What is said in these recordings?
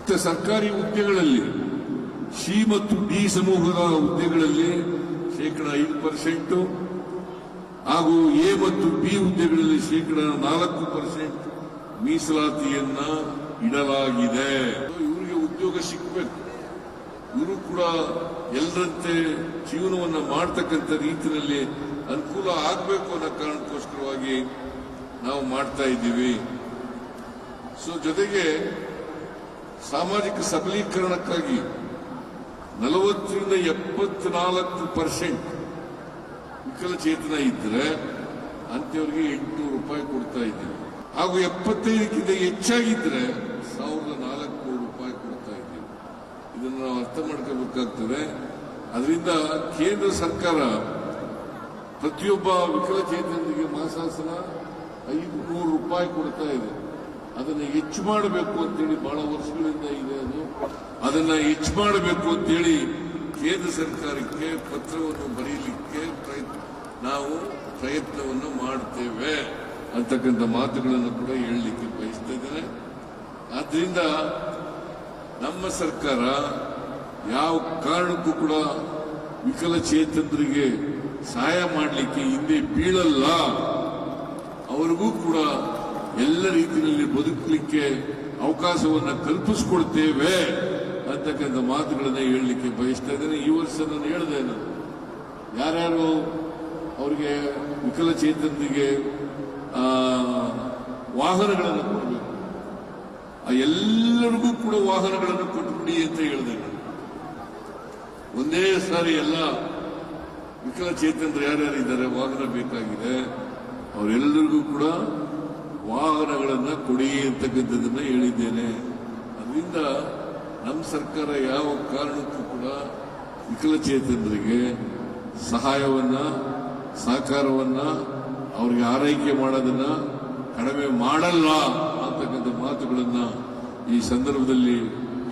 ಮತ್ತೆ ಸರ್ಕಾರಿ ಹುದ್ದೆಗಳಲ್ಲಿ ಸಿ ಮತ್ತು ಡಿ ಸಮೂಹದ ಹುದ್ದೆಗಳಲ್ಲಿ 5% ಹಾಗೂ ಎ ಮತ್ತು ಬಿ ಹುದ್ದೆಗಳಲ್ಲಿ 4% ಮೀಸಲಾತಿಯನ್ನ ಇಡಲಾಗಿದೆ. ಇವರಿಗೆ ಉದ್ಯೋಗ ಸಿಗಬೇಕು, ಇವರು ಕೂಡ ಎಲ್ಲರಂತೆ ಜೀವನವನ್ನ ಮಾಡತಕ್ಕಂಥ ರೀತಿಯಲ್ಲಿ ಅನುಕೂಲ ಆಗಬೇಕು ಅನ್ನೋ ಕಾರಣಕ್ಕೋಸ್ಕರವಾಗಿ ನಾವು ಮಾಡ್ತಾ ಇದ್ದೀವಿ. ಜೊತೆಗೆ ಸಾಮಾಜಿಕ ಸಬಲೀಕರಣಕ್ಕಾಗಿ 40ರಿಂದ 74% ವಿಕಲಚೇತನ ಇದ್ರೆ ಅಂತವರಿಗೆ 800 ರೂಪಾಯಿ ಕೊಡ್ತಾ ಇದ್ದೀವಿ. ಹಾಗೂ 75ಕ್ಕಿಂತ ಹೆಚ್ಚಾಗಿದ್ರೆ 1400 ರೂಪಾಯಿ ಕೊಡ್ತಾ ಇದ್ದೀವಿ. ಇದನ್ನು ನಾವು ಅರ್ಥ ಮಾಡ್ಕೋಬೇಕಾಗ್ತದೆ. ಅದರಿಂದ ಕೇಂದ್ರ ಸರ್ಕಾರ ಪ್ರತಿಯೊಬ್ಬ ವಿಕಲಚೇತನರಿಗೆ ಮಾಸಾಸನ 500 ರೂಪಾಯಿ ಕೊಡ್ತಾ ಇದೆ. ಅದನ್ನು ಹೆಚ್ಚು ಮಾಡಬೇಕು ಅಂತೇಳಿ ಬಹಳ ವರ್ಷಗಳಿಂದ ಇದೆ. ಅದನ್ನ ಹೆಚ್ಚು ಮಾಡಬೇಕು ಅಂತೇಳಿ ಕೇಂದ್ರ ಸರ್ಕಾರಕ್ಕೆ ಪತ್ರವನ್ನು ಬರೆಯಲಿಕ್ಕೆ ನಾವು ಪ್ರಯತ್ನವನ್ನು ಮಾಡ್ತೇವೆ ಅಂತಕ್ಕಂಥ ಮಾತುಗಳನ್ನು ಕೂಡ ಹೇಳಲಿಕ್ಕೆ ಬಯಸ್ತಾ ಇದ್ದೇನೆ. ಆದ್ರಿಂದ ನಮ್ಮ ಸರ್ಕಾರ ಯಾವ ಕಾರಣಕ್ಕೂ ಕೂಡ ವಿಕಲಚೇತನರಿಗೆ ಸಹಾಯ ಮಾಡಲಿಕ್ಕೆ ಹಿಂದೆ ಬೀಳಲ್ಲ. ಅವರಿಗೂ ಕೂಡ ಎಲ್ಲ ರೀತಿಯಲ್ಲಿ ಬದುಕಲಿಕ್ಕೆ ಅವಕಾಶವನ್ನು ಕಲ್ಪಿಸಿಕೊಡ್ತೇವೆ ಅಂತಕ್ಕಂಥ ಮಾತುಗಳನ್ನ ಹೇಳಲಿಕ್ಕೆ ಬಯಸ್ತಾ ಇದ್ದೇನೆ. ಈ ವರ್ಷ ನಾನು ಹೇಳಿದೆ, ಯಾರ್ಯಾರು ಅವರಿಗೆ ವಿಕಲಚೇತನರಿಗೆ ವಾಹನಗಳನ್ನು ಕೊಡಬೇಕು, ಎಲ್ಲರಿಗೂ ಕೂಡ ವಾಹನಗಳನ್ನು ಕೊಟ್ಟುಬಿಡಿ ಅಂತ ಹೇಳಿದೆ ನಾನು. ಒಂದೇ ಸಾರಿ ಎಲ್ಲ ವಿಕಲಚೇತನರು ಯಾರ್ಯಾರಿದ್ದಾರೆ ವಾಹನ ಬೇಕಾಗಿದೆ ಅವರೆಲ್ಲರಿಗೂ ಕೂಡ ವಾಹನಗಳನ್ನು ಕೊಡಿ ಅಂತಕ್ಕಂಥದ್ದನ್ನ ಹೇಳಿದ್ದೇನೆ. ಅದರಿಂದ ನಮ್ಮ ಸರ್ಕಾರ ಯಾವ ಕಾರಣಕ್ಕೂ ಕೂಡ ವಿಕಲಚೇತನರಿಗೆ ಸಹಾಯವನ್ನ ಸಹಕಾರವನ್ನ ಅವರಿಗೆ ಆರೈಕೆ ಮಾಡೋದನ್ನ ಕಡಿಮೆ ಮಾಡಲ್ಲ ಅಂತಕ್ಕಂಥ ಮಾತುಗಳನ್ನ ಈ ಸಂದರ್ಭದಲ್ಲಿ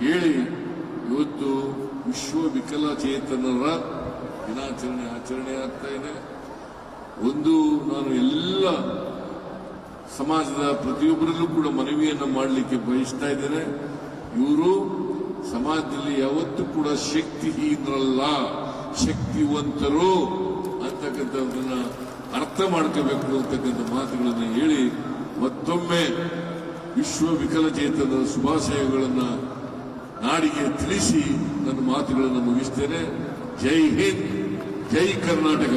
ಹೇಳಿ, ಇವತ್ತು ವಿಶ್ವ ವಿಕಲಚೇತನರ ದಿನಾಚರಣೆ ಆಚರಣೆ ಆಗ್ತಾ ಇದೆ. ನಾನು ಎಲ್ಲ ಸಮಾಜದ ಪ್ರತಿಯೊಬ್ಬರಲ್ಲೂ ಕೂಡ ಮನವಿಯನ್ನು ಮಾಡಲಿಕ್ಕೆ ಬಯಸ್ತಾ ಇದ್ದೇನೆ. ಇವರು ಸಮಾಜದಲ್ಲಿ ಯಾವತ್ತೂ ಕೂಡ ಶಕ್ತಿಹೀನರಲ್ಲ, ಶಕ್ತಿವಂತರು ಅಂತಕ್ಕಂಥದ್ದನ್ನ ಅರ್ಥ ಮಾಡ್ಕೋಬೇಕು ಅಂತಕ್ಕಂಥ ಮಾತುಗಳನ್ನು ಹೇಳಿ ಮತ್ತೊಮ್ಮೆ ವಿಶ್ವ ವಿಕಲಚೇತನರ ಶುಭಾಶಯಗಳನ್ನು ನಾಡಿಗೆ ತಿಳಿಸಿ ನನ್ನ ಮಾತುಗಳನ್ನು ಮುಗಿಸ್ತೇನೆ. ಜೈ ಹಿಂದ್, ಜೈ ಕರ್ನಾಟಕ.